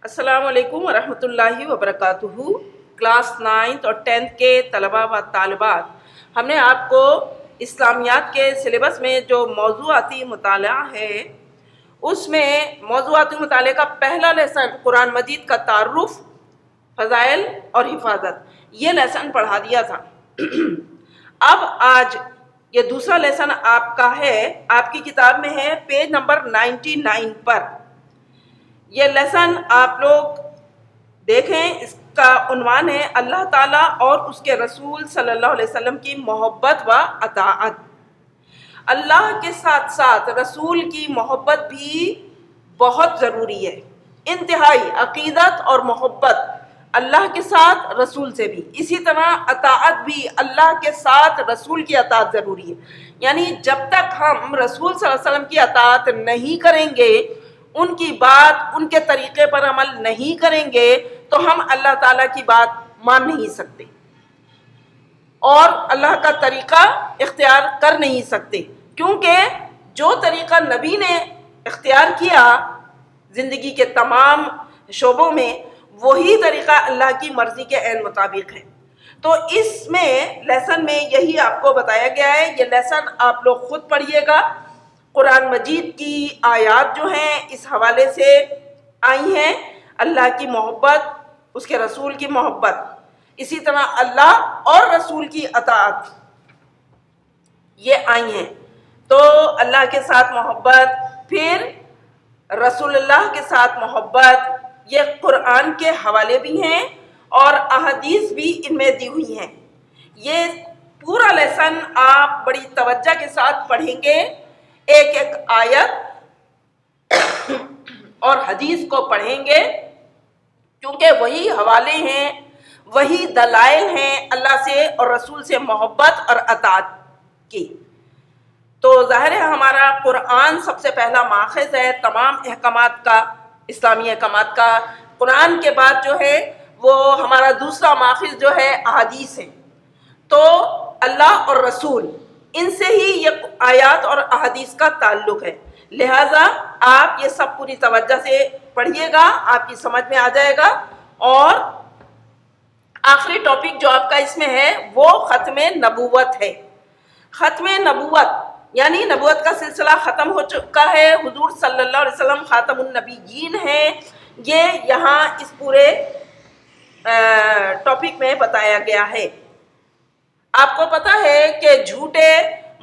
السلام علیکم ورحمۃ اللہ وبرکاتہ۔ کلاس 9 اور 10 کے طلباء و طالبات، ہم نے آپ کو اسلامیات کے سلیبس میں جو موضوعاتی مطالعہ ہے اس میں موضوعاتی مطالعے کا پہلا لیسن قرآن مجید کا تعارف، فضائل اور حفاظت، یہ لیسن پڑھا دیا تھا۔ اب آج یہ دوسرا لیسن آپ کا ہے، آپ کی کتاب میں ہے پیج نمبر 99 پر۔ یہ لیسن آپ لوگ دیکھیں، اس کا عنوان ہے اللہ تعالیٰ اور اس کے رسول صلی اللہ علیہ وسلم کی محبت و اطاعت۔ اللہ کے ساتھ ساتھ رسول کی محبت بھی بہت ضروری ہے، انتہائی عقیدت اور محبت اللہ کے ساتھ رسول سے بھی، اسی طرح اطاعت بھی اللہ کے ساتھ رسول کی اطاعت ضروری ہے۔ یعنی جب تک ہم رسول صلی اللہ علیہ وسلم کی اطاعت نہیں کریں گے، ان کی بات، ان کے طریقے پر عمل نہیں کریں گے تو ہم اللہ تعالیٰ کی بات مان نہیں سکتے اور اللہ کا طریقہ اختیار کر نہیں سکتے، کیونکہ جو طریقہ نبی نے اختیار کیا زندگی کے تمام شعبوں میں، وہی طریقہ اللہ کی مرضی کے عین مطابق ہے۔ تو اس میں لیسن میں یہی آپ کو بتایا گیا ہے۔ یہ لیسن آپ لوگ خود پڑھیے گا۔ قرآن مجید کی آیات جو ہیں اس حوالے سے آئی ہیں، اللہ کی محبت، اس کے رسول کی محبت، اسی طرح اللہ اور رسول کی اطاعت، یہ آئی ہیں۔ تو اللہ کے ساتھ محبت، پھر رسول اللہ کے ساتھ محبت، یہ قرآن کے حوالے بھی ہیں اور احادیث بھی ان میں دی ہوئی ہیں۔ یہ پورا لیسن آپ بڑی توجہ کے ساتھ پڑھیں گے، ایک ایک آیت اور حدیث کو پڑھیں گے، کیونکہ وہی حوالے ہیں، وہی دلائل ہیں اللہ سے اور رسول سے محبت اور اطاعت کی۔ تو ظاہر ہے ہمارا قرآن سب سے پہلا ماخذ ہے تمام احکامات کا، اسلامی احکامات کا۔ قرآن کے بعد جو ہے وہ ہمارا دوسرا ماخذ جو ہے احادیث ہے۔ تو اللہ اور رسول، ان سے ہی یہ آیات اور احادیث کا تعلق ہے، لہٰذا آپ یہ سب پوری توجہ سے پڑھیے گا، آپ کی سمجھ میں آ جائے گا۔ اور آخری ٹاپک جو آپ کا اس میں ہے وہ ختم نبوت ہے۔ ختم نبوت یعنی نبوت کا سلسلہ ختم ہو چکا ہے، حضور صلی اللہ علیہ وسلم خاتم النبیین ہیں، یہ یہاں اس پورے ٹاپک میں بتایا گیا ہے۔ آپ کو پتا ہے کہ جھوٹے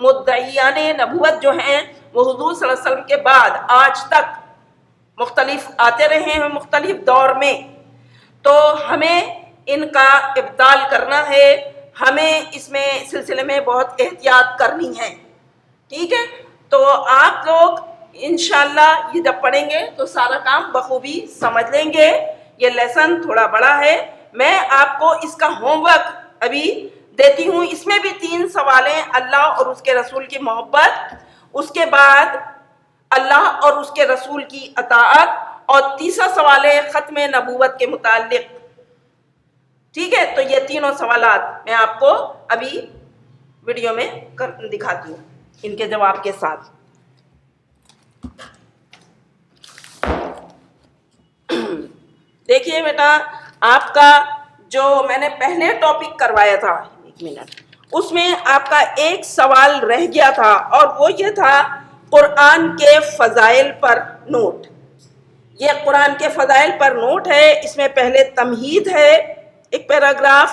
مدعیان نبوت جو ہیں وہ حضور صلی اللہ علیہ وسلم کے بعد آج تک مختلف آتے رہے ہیں مختلف دور میں، تو ہمیں ان کا ابطال کرنا ہے، ہمیں اس میں سلسلے میں بہت احتیاط کرنی ہے، ٹھیک ہے؟ تو آپ لوگ انشاءاللہ یہ جب پڑھیں گے تو سارا کام بخوبی سمجھ لیں گے۔ یہ لیسن تھوڑا بڑا ہے، میں آپ کو اس کا ہوم ورک ابھی دیتی ہوں۔ اس میں بھی 3 سوال ہیں، اللہ اور اس کے رسول کی محبت، اس کے بعد اللہ اور اس کے رسول کی اطاعت، اور تیسرا سوال ہے ختم نبوت کے متعلق، ٹھیک ہے؟ تو یہ تینوں سوالات میں آپ کو ابھی ویڈیو میں دکھاتی ہوں ان کے جواب کے ساتھ۔ دیکھیے بیٹا، آپ کا جو میں نے پہلے ٹاپک کروایا تھا، ایک منٹ، اس میں آپ کا ایک سوال رہ گیا تھا اور وہ یہ تھا قرآن کے فضائل پر نوٹ۔ یہ قرآن کے فضائل پر نوٹ ہے، اس میں پہلے تمہید ہے ایک پیراگراف،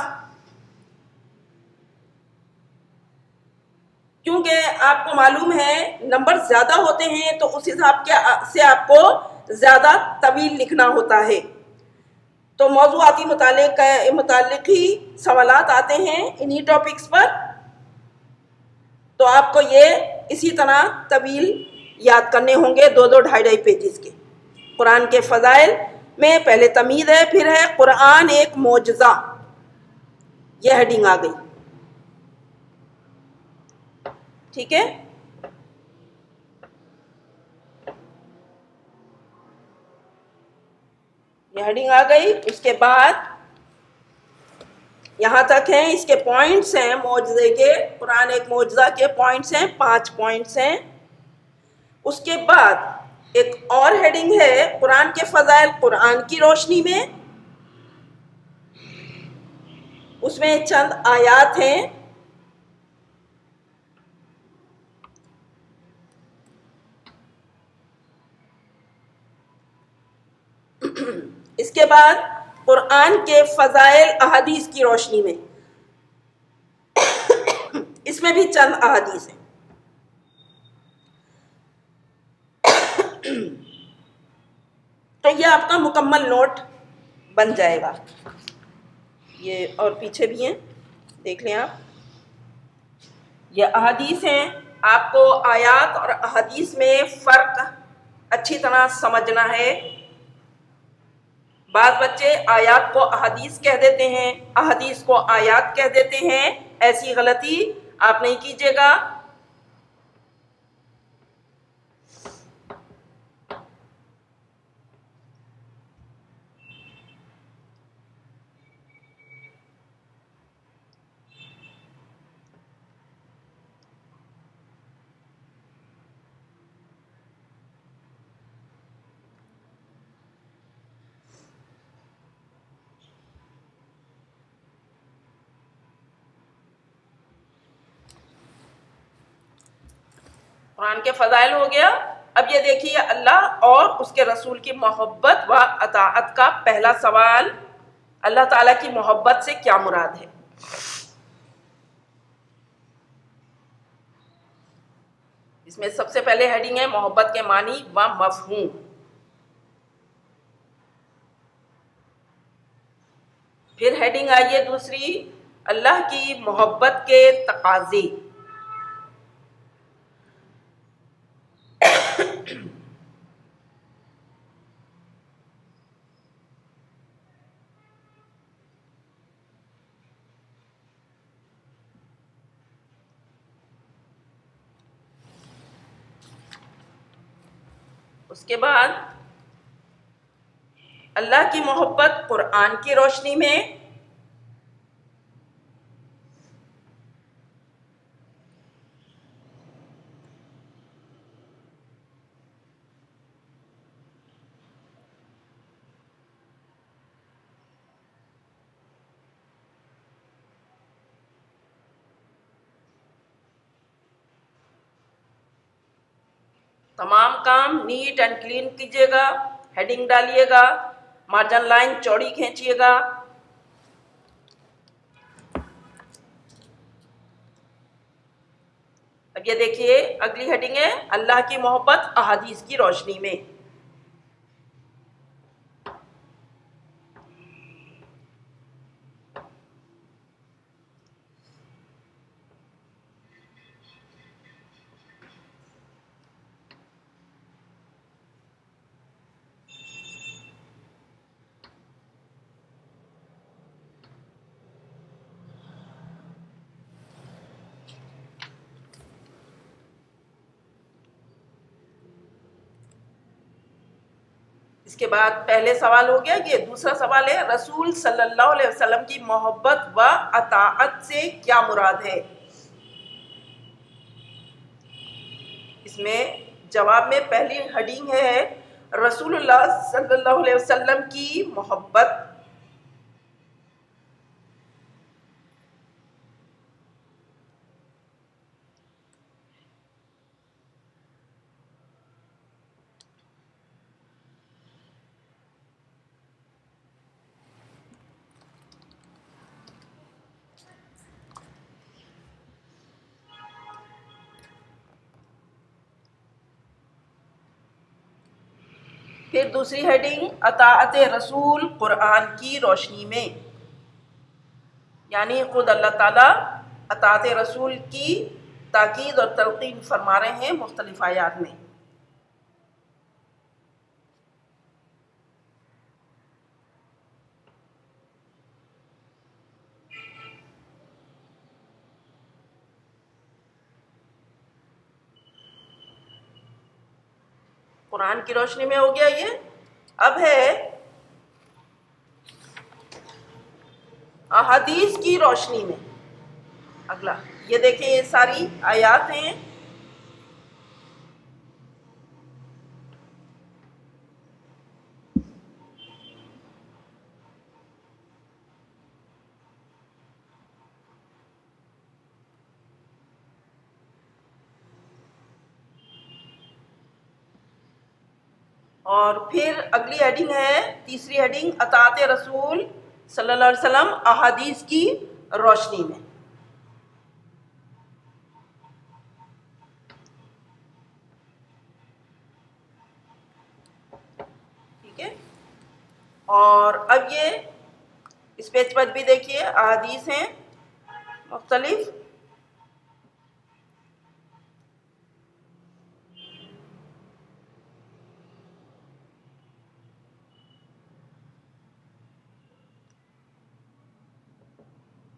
کیونکہ آپ کو معلوم ہے نمبر زیادہ ہوتے ہیں تو اس حساب سے آپ کو زیادہ طویل لکھنا ہوتا ہے۔ تو موضوعاتی متعلقی سوالات آتے ہیں انہی ٹاپکس پر، تو آپ کو یہ اسی طرح طویل یاد کرنے ہوں گے، 2 2.5 پیجز کے۔ قرآن کے فضائل میں پہلے تمہید ہے، پھر ہے قرآن ایک معجزہ، یہ ہیڈنگ آ گئی، ٹھیک ہے؟ یہ ہیڈنگ آ گئی، اس کے بعد یہاں تک ہیں، اس کے پوائنٹس ہیں معجزے کے، قرآن ایک معجزہ کے پوائنٹس ہیں، 5 پوائنٹس ہیں۔ اس کے بعد ایک اور ہیڈنگ ہے قرآن کے فضائل قرآن کی روشنی میں. اس میں چند آیات ہیں. اس کے بعد قرآن کے فضائل احادیث کی روشنی میں، اس میں بھی چند احادیث ہیں. تو یہ آپ کا مکمل نوٹ بن جائے گا. یہ اور پیچھے بھی ہیں، دیکھ لیں آپ. یہ احادیث ہیں. آپ کو آیات اور احادیث میں فرق اچھی طرح سمجھنا ہے. بعض بچے آیات کو احادیث کہہ دیتے ہیں، احادیث کو آیات کہہ دیتے ہیں. ایسی غلطی آپ نہیں کیجیے گا. قرآن کے فضائل ہو گیا. اب یہ دیکھیے اللہ اور اس کے رسول کی محبت و اطاعت کا پہلا سوال. اللہ تعالیٰ کی محبت سے کیا مراد ہے؟ اس میں سب سے پہلے ہیڈنگ ہے محبت کے معنی و مفہوم. پھر ہیڈنگ آئی ہے دوسری، اللہ کی محبت کے تقاضے. اس کے بعد اللہ کی محبت قرآن کی روشنی میں. تمام کام نیٹ اینڈ کلین کیجیے گا. ہیڈنگ ڈالیے گا، مارجن لائن چوڑی کھینچیے گا. اب یہ دیکھیے اگلی ہیڈنگ ہے اللہ کی محبت احادیث کی روشنی میں. اس کے بعد پہلے سوال ہو گیا. یہ دوسرا سوال ہے رسول صلی اللہ علیہ وسلم کی محبت و اطاعت سے کیا مراد ہے؟ اس میں جواب میں پہلی ہیڈنگ ہے رسول اللہ صلی اللہ علیہ وسلم کی محبت. پھر دوسری ہیڈنگ اطاعت رسول قرآن کی روشنی میں، یعنی خود اللہ تعالیٰ اطاعت رسول کی تاکید اور تلقین فرما رہے ہیں مختلف آیات میں. قرآن کی روشنی میں ہو گیا یہ. اب ہے احادیث کی روشنی میں. اگلا یہ دیکھیں یہ ساری آیات ہیں. اور پھر اگلی ہیڈنگ ہے، تیسری ہیڈنگ، اطاعت رسول صلی اللہ علیہ وسلم احادیث کی روشنی میں۔ ٹھیک ہے، اور اب یہ اس پیج پر بھی دیکھیے احادیث ہیں مختلف،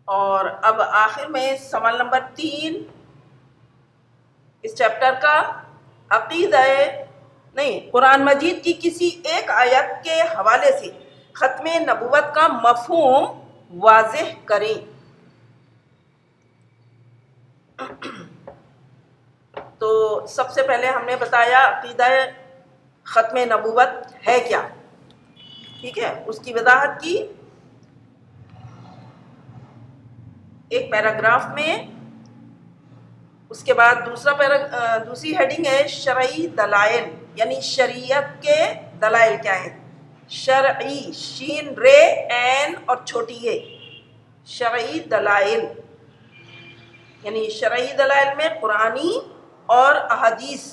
اور اب آخر میں سوال نمبر 3 اس چیپٹر کا، عقیدہ نہیں، قرآن مجید کی کسی ایک آیت کے حوالے سے ختم نبوت کا مفہوم واضح کریں۔ تو سب سے پہلے ہم نے بتایا عقیدہ ختم نبوت ہے کیا، ٹھیک ہے، اس کی وضاحت کی ایک پیراگراف میں۔ اس کے بعد دوسری ہیڈنگ ہے شرعی دلائل، یعنی شریعت کے دلائل کیا ہیں، شرعی، شین رے عین اور چھوٹی اے، شرعی دلائل، یعنی شرعی دلائل میں قرآنی اور احادیث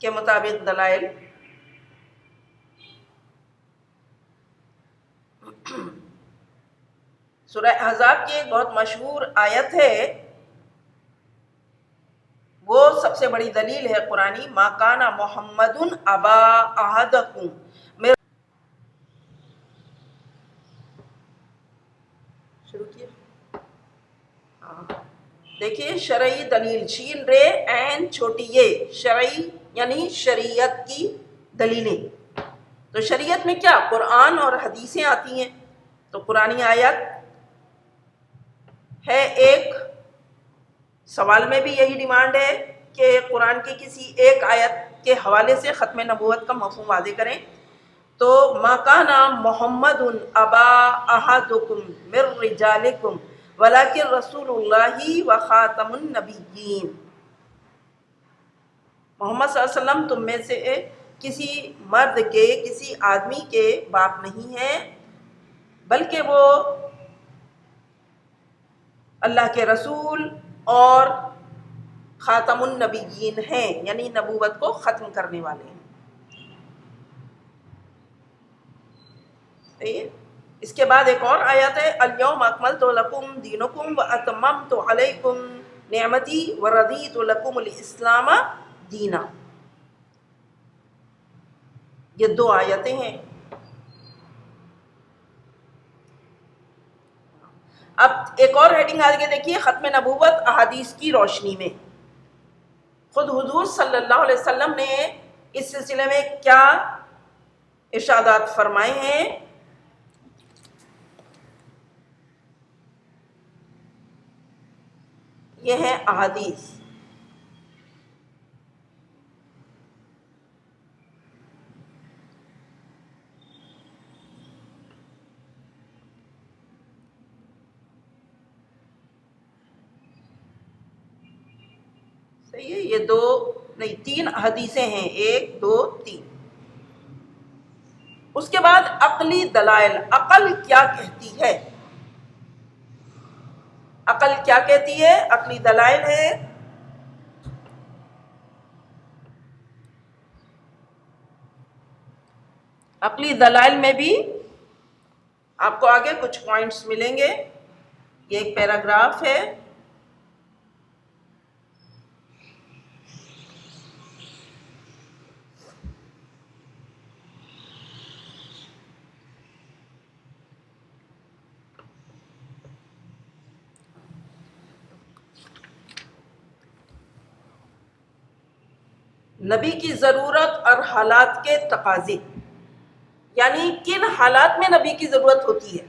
کے مطابق دلائل۔ سورہ احزاب کی ایک بہت مشہور آیت ہے، وہ سب سے بڑی دلیل ہے قرآنی، ما کان محمد ابا احدکم، شروع کیا، دیکھیے شرعی دلیل، شین رے عین چھوٹی یہ، شرعی یعنی شریعت کی دلیلیں۔ تو شریعت میں کیا، قرآن اور حدیثیں آتی ہیں، تو قرآنی آیت ہے ایک، سوال میں بھی یہی ڈیمانڈ ہے کہ قرآن کی کسی ایک آیت کے حوالے سے ختم نبوت کا مفہوم واضح کریں۔ تو ما کان محمد ابا احدکم من رجالکم ولکن رسول اللہ وخاتم النبیین، محمد صلی اللہ علیہ وسلم تم میں سے کسی مرد کے، کسی آدمی کے باپ نہیں ہیں، بلکہ وہ اللہ کے رسول اور خاتم النبیین ہیں، یعنی نبوت کو ختم کرنے والے ہیں۔ اس کے بعد ایک اور آیت ہے، الیوم اکملت لکم دینکم واتممت علیکم نعمتی ورضیت لکم الاسلام دینا۔ یہ 2 آیتیں ہیں۔ اب ایک اور ہیڈنگ آگے دیکھیے، ختم نبوت احادیث کی روشنی میں۔ خود حضور صلی اللہ علیہ وسلم نے اس سلسلے میں کیا ارشادات فرمائے ہیں، یہ ہیں احادیث۔ صحیح ہے، یہ 3 حدیثیں ہیں، 1 2 3۔ اس کے بعد عقلی دلائل، عقل کیا کہتی ہے، عقل کیا کہتی ہے، عقلی دلائل ہے عقلی دلائل میں بھی آپ کو آگے کچھ پوائنٹس ملیں گے، یہ ایک پیراگراف ہے۔ نبی کی ضرورت اور حالات کے تقاضے، یعنی کن حالات میں نبی کی ضرورت ہوتی ہے،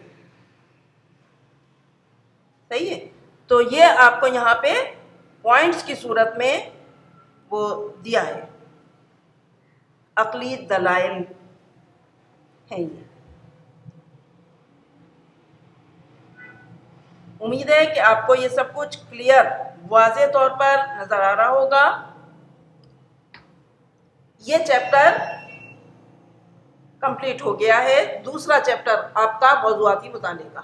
صحیح ہے، تو یہ آپ کو یہاں پہ پوائنٹس کی صورت میں وہ دیا ہے، عقلی دلائل ہیں یہ۔ امید ہے کہ آپ کو یہ سب کچھ کلیئر، واضح طور پر نظر آ رہا ہوگا۔ یہ چیپٹر کمپلیٹ ہو گیا ہے دوسرا چیپٹر آپ کا موضوعاتی مطالعے کا.